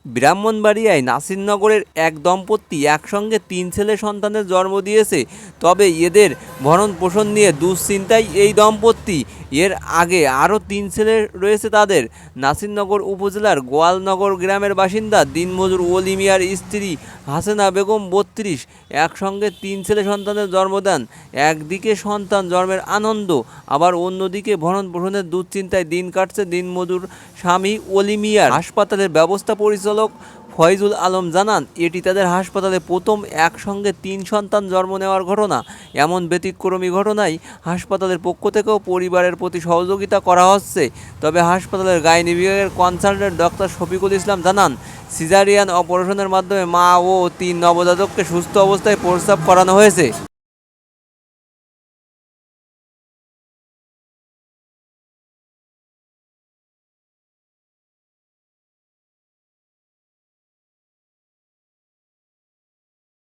ব্রাহ্মণবাড়িয়ায় নাসিরনগরের এক দম্পতি একসঙ্গে ৩ ছেলে সন্তানের জন্ম দিয়েছে। তবে এদের ভরণ পোষণ নিয়ে দুশ্চিন্তায় এই দম্পতি। এর আগে আরও ৩ ছেলে রয়েছে তাদের। নাসিরনগর উপজেলার গোয়ালনগর গ্রামের বাসিন্দা দিনমজুর ওলি মিয়ার স্ত্রী হাসেনা বেগম ৩২ একসঙ্গে ৩ ছেলে সন্তানের জন্ম দেন। একদিকে সন্তান জন্মের আনন্দ, আবার অন্যদিকে ভরণ পোষণের দুশ্চিন্তায় দিন কাটছে দিনমজুর স্বামী ওলি মিয়ার। হাসপাতালের ব্যবস্থা পরিচালক ফয়জুল আলম জানান, এটি তাদের হাসপাতালে প্রথম একসঙ্গে ৩ সন্তান জন্ম নেওয়ার ঘটনা। এমন ব্যতিক্রমী ঘটনায় হাসপাতালের পক্ষ থেকেও পরিবারের প্রতি সহযোগিতা করা হচ্ছে। তবে হাসপাতালের গাইনি বিভাগের কনসালটেন্ট ডক্টর শফিকুল ইসলাম জানান, সিজারিয়ান অপারেশনের মাধ্যমে মা ও ৩ নবজাতককে সুস্থ অবস্থায় প্রসব করানো হয়েছে।